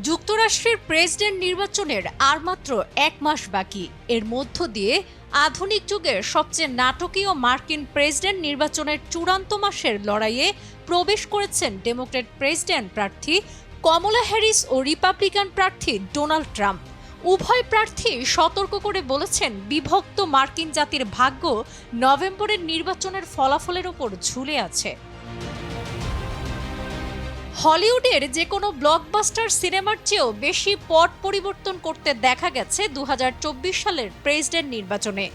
যুক্তরাষ্ট্রের প্রেসিডেন্ট নির্বাচনের আর মাত্র এক মাস বাকি। এর মধ্য দিয়ে আধুনিক যুগের সবচেয়ে নাটকীয় মার্কিন প্রেসিডেন্ট নির্বাচনের চূড়ান্ত মাসের লড়াইয়ে প্রবেশ করেছেন ডেমোক্র্যাট প্রেসিডেন্ট প্রার্থী কমলা হ্যারিস ও রিপাবলিকান প্রার্থী ডোনাল্ড ট্রাম্প। উভয় প্রার্থী সতর্ক করে বলেছেন, বিভক্ত মার্কিন জাতির ভাগ্য নভেম্বরের নির্বাচনের ফলাফলের ওপর ঝুলে আছে। হলিউডের যে কোনো ব্লকবাস্টার সিনেমার চেয়েও বেশি পট পরিবর্তন করতে দেখা গেছে 2024 সালের প্রেসিডেন্ট নির্বাচনে।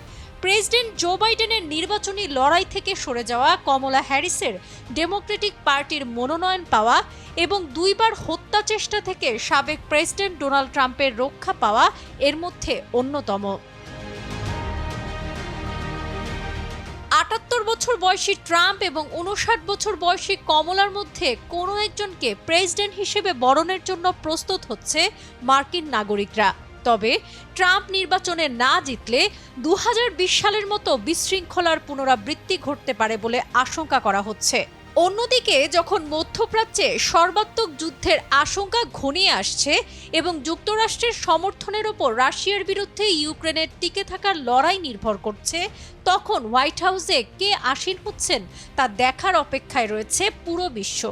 প্রেসিডেন্ট জো বাইডেনের নির্বাচনী লড়াই থেকে সরে যাওয়া কমলা হ্যারিসের ডেমোক্রেটিক পার্টির মনোনয়ন পাওয়া এবং দুইবার হত্যা চেষ্টা থেকে সাবেক প্রেসিডেন্ট ডোনাল্ড ট্রাম্পের রক্ষা পাওয়া এর মধ্যে অন্যতম। 78 বছর বয়সী ট্রাম্প এবং 59 বছর বয়সী কমলার মধ্যে কোনো একজনকে প্রেসিডেন্ট হিসেবে বরণের জন্য প্রস্তুত হচ্ছে মার্কিন নাগরিকরা। তবে ট্রাম্প নির্বাচনে না জিতলে 2020 সালের মতো বিশৃঙ্খলার পুনরাবৃত্তি ঘটতে পারে বলে আশঙ্কা করা হচ্ছে। অন্যদিকে যখন মধ্যপ্রাচ্যে সর্বাত্মক যুদ্ধের আশঙ্কা ঘনিয়ে আসছে এবং যুক্তরাষ্ট্রের সমর্থনের ওপর রাশিয়ার বিরুদ্ধে ইউক্রেনের টিকে থাকার লড়াই নির্ভর করছে, তখন হোয়াইট হাউসে কে আসীন হচ্ছেন তা দেখার অপেক্ষায় রয়েছে পুরো বিশ্ব।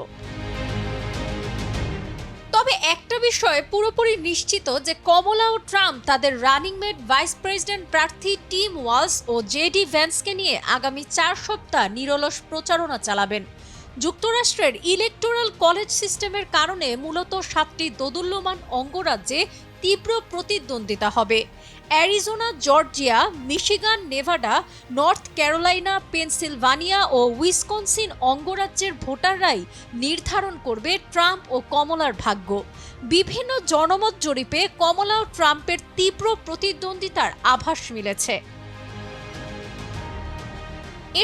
তবে একটা বিষয় পুরোপুরি নিশ্চিত যে কমলা ও ট্রাম্প তাদের রানিং মেট ভাইস প্রেসিডেন্ট প্রার্থী টিম ওয়ালস ও জেডি ভ্যান্সকে নিয়ে আগামী 4 সপ্তাহ নিরলস প্রচারণা চালাবেন। যুক্তরাষ্ট্রের ইলেকটোরাল কলেজ সিস্টেমের কারণে মূলত 7টি দোদুল্যমান অঙ্গরাজ্যে তীব্র প্রতিদ্বন্দ্বিতা হবে। Arizona, Georgia, Michigan, Nevada, North Carolina, Pennsylvania ও উইসকনসিন অঙ্গরাজ্যের ভোটাররাই নির্ধারণ করবে ট্রাম্প ও কমলার ভাগ্য। বিভিন্ন জনমত জরিপে কমলা ও ট্রাম্পের তীব্র প্রতিদ্বন্দ্বিতার আভাস মিলেছে।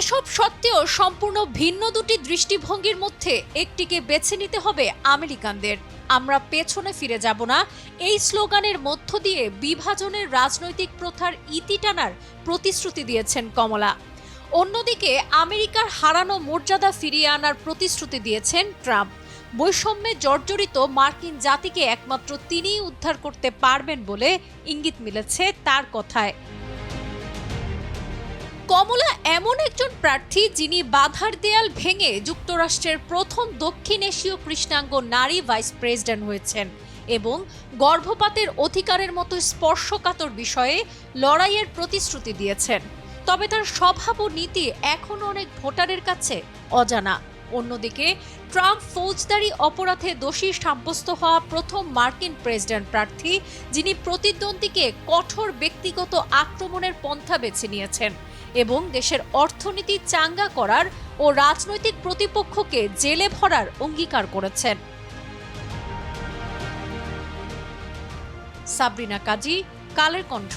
এসব সত্ত্বেও সম্পূর্ণ ভিন্ন দুটি দৃষ্টিভঙ্গির মধ্যে একটিকে বেছে নিতে হবে আমেরিকানদের। আমরা পেছনে ফিরে যাব না, এই স্লোগানের মধ্য দিয়ে বিভাজনের রাজনৈতিক প্রথার ইতি টানার প্রতিশ্রুতি দিয়েছেন কমলা। অন্যদিকে আমেরিকার হারানো মর্যাদা ফিরিয়ে আনার প্রতিশ্রুতি দিয়েছেন ট্রাম্প। বৈষম্যে জর্জরিত মার্কিন জাতিকে একমাত্র তিনিই উদ্ধার করতে পারবেন বলে ইঙ্গিত মিলেছে তার কথায়। কমলা এমন একজন প্রার্থী যিনি বাধার দেয়াল ভেঙে যুক্তরাষ্ট্রের প্রথম দক্ষিণ এশীয় কৃষ্ণাঙ্গ নারী ভাইস প্রেসিডেন্ট হয়েছেন এবং গর্ভপাতের অধিকারের মতো স্পর্শকাতর বিষয়ে লড়াইয়ের প্রতিশ্রুতি দিয়েছেন। তবে তার স্বভাব ও নীতি এখনও অনেক ভোটারের কাছে অজানা। অন্যদিকে ট্রাম্প ফৌজদারি অপরাধে দোষী সাব্যস্ত হওয়া প্রথম মার্কিন প্রেসিডেন্ট প্রার্থী, যিনি প্রতিদ্বন্দ্বীকে কঠোর ব্যক্তিগত আক্রমণের পন্থা বেছে নিয়েছেন এবং দেশের অর্থনীতি চাঙ্গা করার ও রাজনৈতিক প্রতিপক্ষকে জেলে ভরার অঙ্গীকার করেছেন। সাবরিনা কাজী, কালের কণ্ঠ।